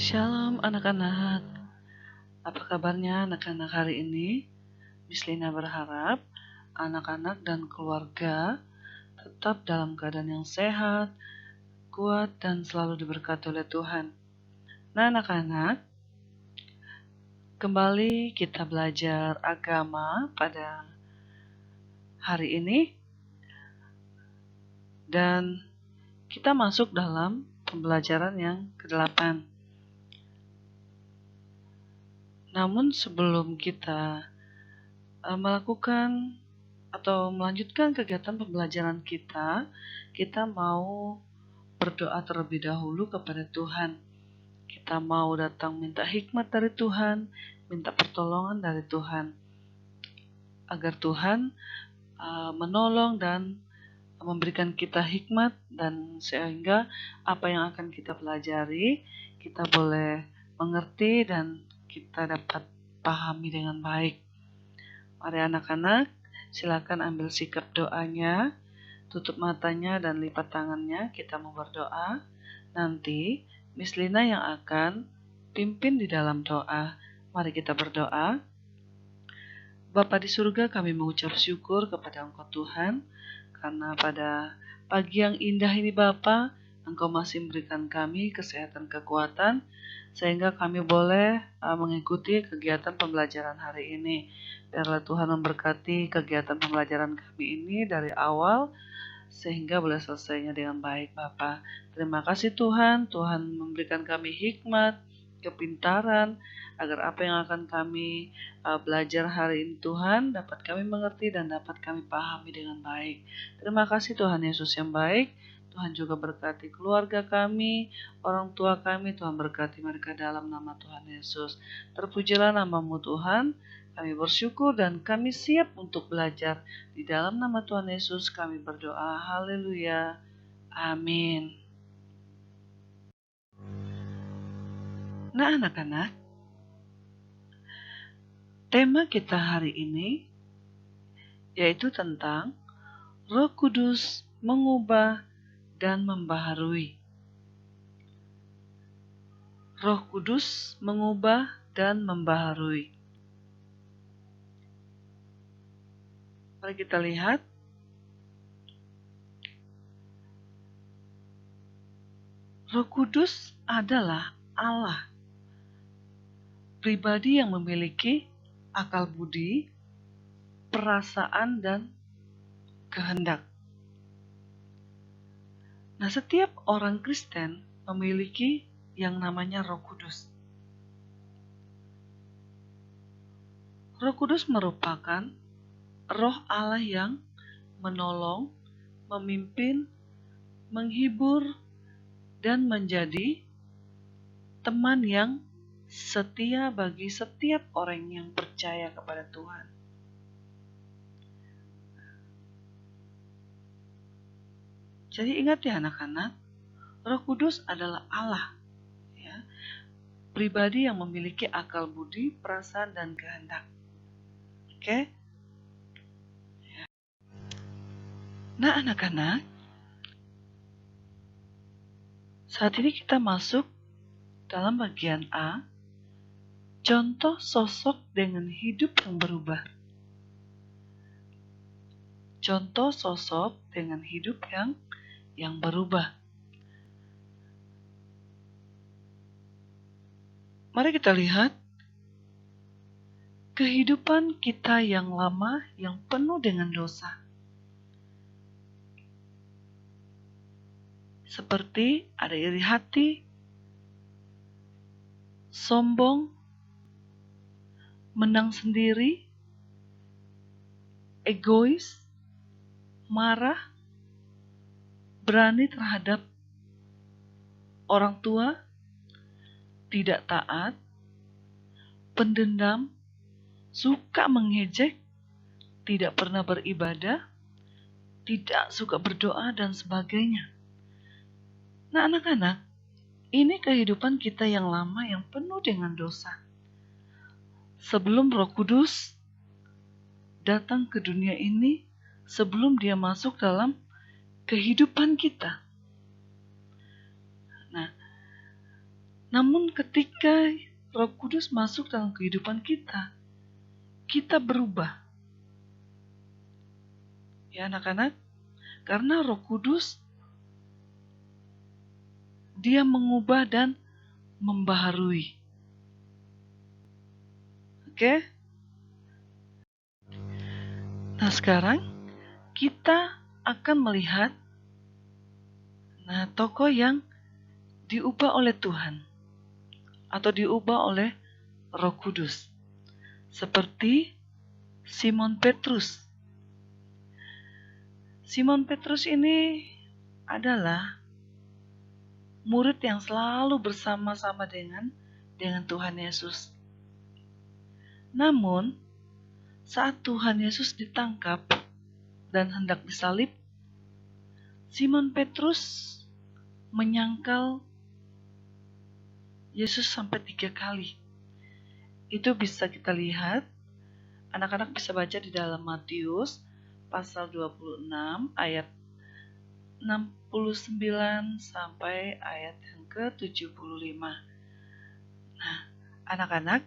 Shalom anak-anak, apa kabarnya anak-anak hari ini? Miss Lina berharap anak-anak dan keluarga tetap dalam keadaan yang sehat, kuat, dan selalu diberkati oleh Tuhan. Nah anak-anak, kembali kita belajar agama pada hari ini. Dan kita masuk dalam pembelajaran yang ke-8. Namun sebelum kita melakukan atau melanjutkan kegiatan pembelajaran kita mau berdoa terlebih dahulu kepada Tuhan. Kita mau datang minta hikmat dari Tuhan, minta pertolongan dari Tuhan, agar Tuhan menolong dan memberikan kita hikmat, dan sehingga apa yang akan kita pelajari kita boleh mengerti dan kita dapat pahami dengan baik. Mari anak-anak, silakan ambil sikap doanya, tutup matanya dan lipat tangannya. Kita mau berdoa. Nanti Miss Lina yang akan pimpin di dalam doa. Mari kita berdoa. Bapa di surga, kami mengucap syukur kepada Engkau Tuhan, karena pada pagi yang indah ini Bapa, Engkau masih memberikan kami kesehatan, kekuatan, sehingga kami boleh mengikuti kegiatan pembelajaran hari ini. Biarlah Tuhan memberkati kegiatan pembelajaran kami ini dari awal sehingga boleh selesainya dengan baik Bapa. Terima kasih Tuhan, Tuhan memberikan kami hikmat, kepintaran, agar apa yang akan kami belajar hari ini Tuhan dapat kami mengerti dan dapat kami pahami dengan baik. Terima kasih Tuhan Yesus yang baik. Tuhan juga berkati keluarga kami, orang tua kami. Tuhan berkati mereka dalam nama Tuhan Yesus. Terpujilah nama-Mu Tuhan. Kami bersyukur dan kami siap untuk belajar. Di dalam nama Tuhan Yesus kami berdoa. Haleluya. Amin. Nah anak-anak, tema kita hari ini yaitu tentang Roh Kudus mengubah dan membaharui. Roh Kudus mengubah dan membaharui. Mari kita lihat. Roh Kudus adalah Allah, pribadi yang memiliki akal budi, perasaan, dan kehendak. Nah, setiap orang Kristen memiliki yang namanya Roh Kudus. Roh Kudus merupakan Roh Allah yang menolong, memimpin, menghibur, dan menjadi teman yang setia bagi setiap orang yang percaya kepada Tuhan. Jadi ingat ya anak-anak, Roh Kudus adalah Allah, ya, pribadi yang memiliki akal budi, perasaan, dan kehendak. Oke? Nah anak-anak, saat ini kita masuk dalam bagian A, contoh sosok dengan hidup yang berubah. Contoh sosok dengan hidup yang berubah. Mari kita lihat kehidupan kita yang lama yang penuh dengan dosa. Seperti ada iri hati, sombong, menang sendiri, egois, marah, berani terhadap orang tua, tidak taat, pendendam, suka mengejek, tidak pernah beribadah, tidak suka berdoa, dan sebagainya. Nah anak-anak, ini kehidupan kita yang lama yang penuh dengan dosa. Sebelum Roh Kudus datang ke dunia ini, sebelum dia masuk dalam kehidupan kita. Nah, Namun ketika Roh Kudus masuk dalam kehidupan kita, kita berubah. Ya anak-anak, karena Roh Kudus dia mengubah dan membaharui. Oke? Nah sekarang kita akan melihat tokoh yang diubah oleh Tuhan atau diubah oleh Roh Kudus. Seperti Simon Petrus. Simon Petrus ini adalah murid yang selalu bersama-sama dengan Tuhan Yesus. Namun, saat Tuhan Yesus ditangkap dan hendak disalib, Simon Petrus menyangkal Yesus sampai 3 kali. Itu bisa kita lihat, anak-anak bisa baca di dalam Matius pasal 26 ayat 69 sampai ayat yang ke-75. Nah, anak-anak,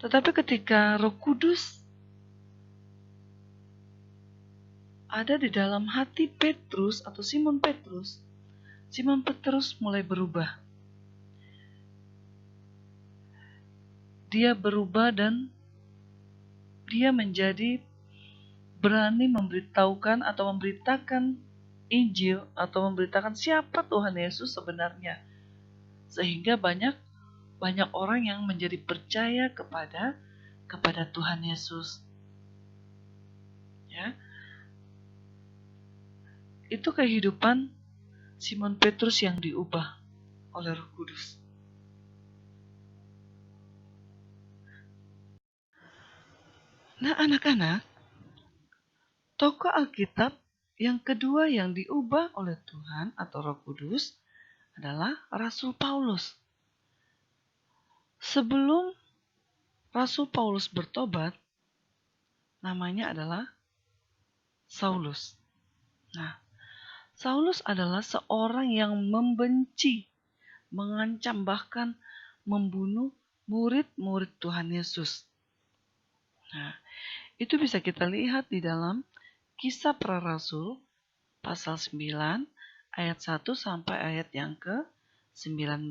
tetapi ketika Roh Kudus ada di dalam hati Petrus atau Simon Petrus mulai berubah. Dia berubah dan dia menjadi berani memberitahukan atau memberitakan Injil atau memberitakan siapa Tuhan Yesus sebenarnya. Sehingga banyak orang yang menjadi percaya kepada Tuhan Yesus. Ya. Itu kehidupan Simon Petrus yang diubah oleh Roh Kudus. Nah, anak-anak, tokoh Alkitab yang kedua yang diubah oleh Tuhan atau Roh Kudus adalah Rasul Paulus. Sebelum Rasul Paulus bertobat, namanya adalah Saulus. Nah, Saulus adalah seorang yang membenci, mengancam, bahkan membunuh murid-murid Tuhan Yesus. Nah, itu bisa kita lihat di dalam Kisah Para Rasul pasal 9 ayat 1 sampai ayat yang ke-19.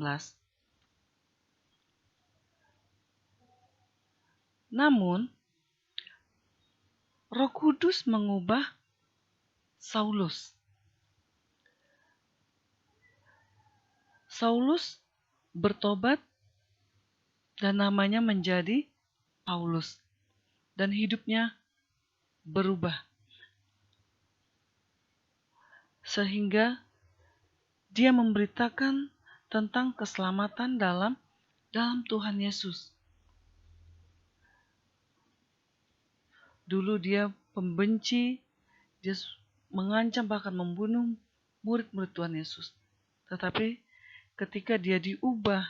Namun, Roh Kudus mengubah Saulus. Saulus bertobat dan namanya menjadi Paulus. Dan hidupnya berubah. Sehingga dia memberitakan tentang keselamatan dalam Tuhan Yesus. Dulu dia pembenci, dia mengancam bahkan membunuh murid-murid Tuhan Yesus. Tetapi ketika dia diubah,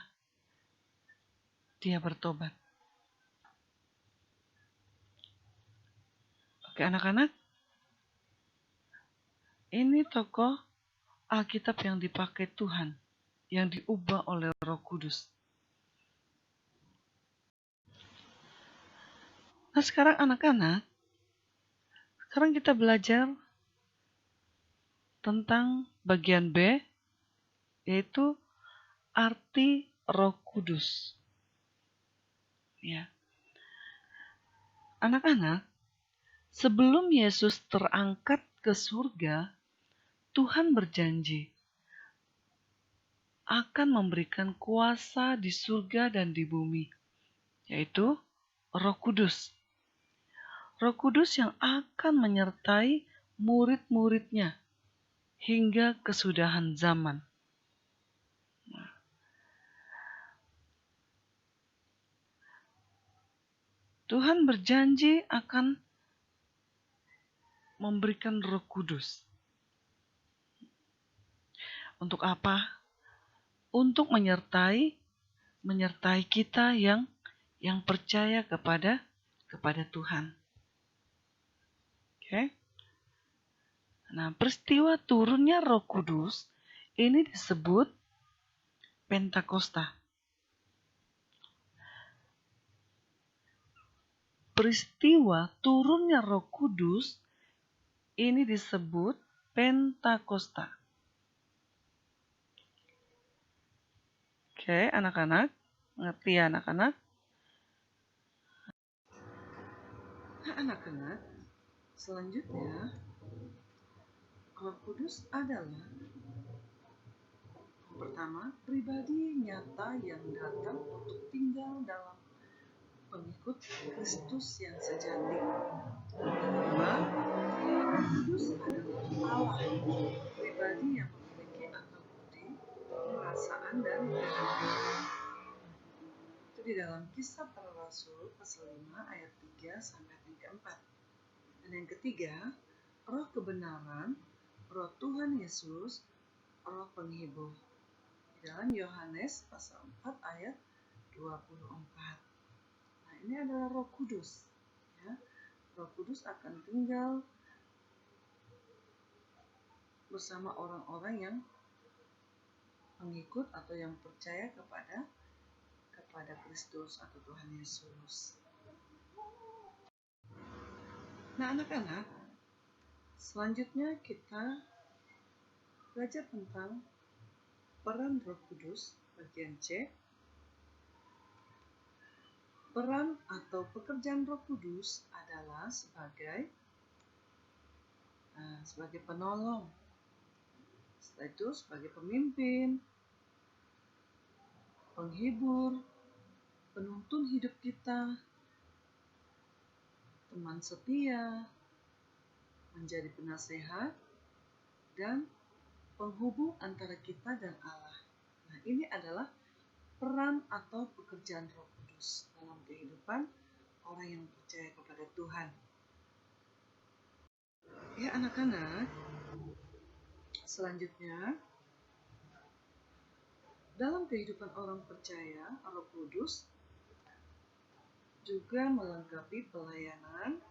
dia bertobat. Oke anak-anak, ini tokoh Alkitab yang dipakai Tuhan, yang diubah oleh Roh Kudus. Nah sekarang anak-anak, sekarang kita belajar tentang bagian B, yaitu arti Roh Kudus. Ya. Anak-anak, sebelum Yesus terangkat ke surga, Tuhan berjanji akan memberikan kuasa di surga dan di bumi, yaitu Roh Kudus. Roh Kudus yang akan menyertai murid-muridnya hingga kesudahan zaman. Tuhan berjanji akan memberikan Roh Kudus. Untuk apa? Untuk menyertai kita yang percaya kepada Tuhan. Oke. Nah, peristiwa turunnya Roh Kudus Ini disebut Pentakosta. Peristiwa turunnya Roh Kudus ini disebut Pentakosta. Oke, anak-anak, ngerti ya anak-anak? Nah, anak-anak, selanjutnya Roh Kudus adalah yang pertama, pribadi nyata yang datang untuk tinggal dalam pengikut Kristus yang sejati. Kedua, Roh Kudus adalah Allah, pribadi yang memiliki akal budi, perasaan, dan kehendak. Itu di dalam Kisah Para Rasul pasal 5 ayat 3 sampai yang ke-4. Dan yang ketiga, Roh kebenaran, Roh Tuhan Yesus, Roh penghibur. Di dalam Yohanes pasal 4 ayat 24. Nah, ini adalah Roh Kudus. Ya. Roh Kudus akan tinggal bersama orang-orang yang mengikut atau yang percaya kepada Kristus atau Tuhan Yesus. Nah, anak-anak, selanjutnya kita belajar tentang peran Roh Kudus bagian C. Peran atau pekerjaan Roh Kudus adalah sebagai penolong, setelah itu sebagai pemimpin, penghibur, penuntun hidup kita, teman setia, menjadi penasehat, dan penghubung antara kita dan Allah. Nah, ini adalah peran atau pekerjaan Roh Kudus dalam kehidupan orang yang percaya kepada Tuhan. Ya anak-anak, selanjutnya dalam kehidupan orang percaya, Roh Kudus juga melengkapi pelayanan,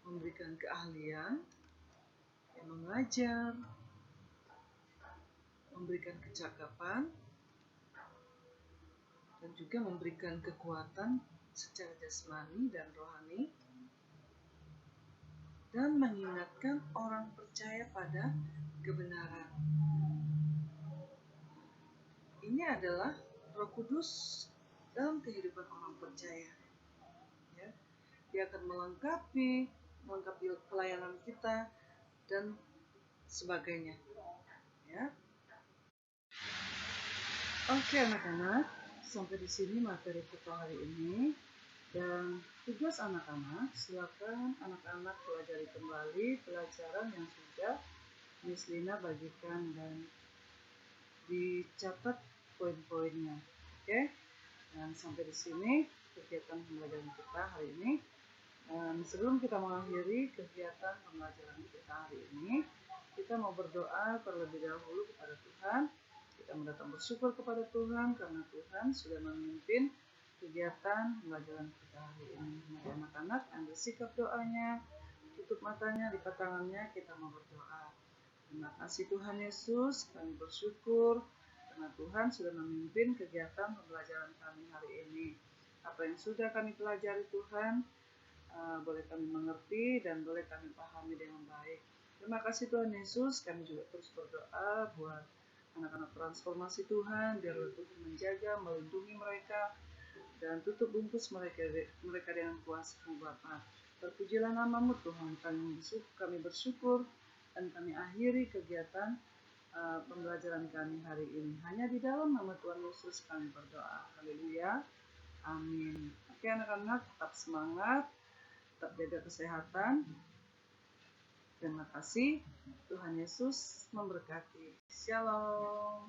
memberikan keahlian, mengajar, memberikan kecakapan, dan juga memberikan kekuatan secara jasmani dan rohani, dan mengingatkan orang percaya pada kebenaran. Ini adalah Roh Kudus dalam kehidupan orang percaya. Ya. Dia akan melengkapi pelayanan kita dan sebagainya. Ya. Oke anak-anak, sampai di sini materi kita hari ini. Dan tugas anak-anak, silakan anak-anak pelajari kembali pelajaran yang sudah Miss Lina bagikan dan dicatat poin-poinnya. Oke? Dan sampai di sini kegiatan pembelajaran kita hari ini. Dan sebelum kita mengakhiri kegiatan pembelajaran kita hari ini, kita mau berdoa terlebih dahulu kepada Tuhan. Kita mendatang bersyukur kepada Tuhan karena Tuhan sudah memimpin kegiatan pembelajaran kita hari ini. Mari anak-anak ambil sikap doanya, tutup matanya, lipat tangannya, kita mau berdoa. Terima kasih Tuhan Yesus, kami bersyukur karena Tuhan sudah memimpin kegiatan pembelajaran kami hari ini. Apa yang sudah kami pelajari Tuhan, boleh kami mengerti dan boleh kami pahami dengan baik. Terima kasih Tuhan Yesus, kami juga terus berdoa buat anak-anak transformasi Tuhan, biar Tuhan menjaga, melindungi mereka, dan tutup bungkus mereka dengan kuasa-Mu Bapa. Terpujilah nama-Mu Tuhan, kami bersyukur dan kami akhiri kegiatan pembelajaran kami hari ini. Hanya di dalam nama Tuhan Yesus kami berdoa. Haleluya. Amin. Oke anak-anak, tetap semangat, tetap jaga kesehatan. Terima kasih. Tuhan Yesus memberkati. Shalom.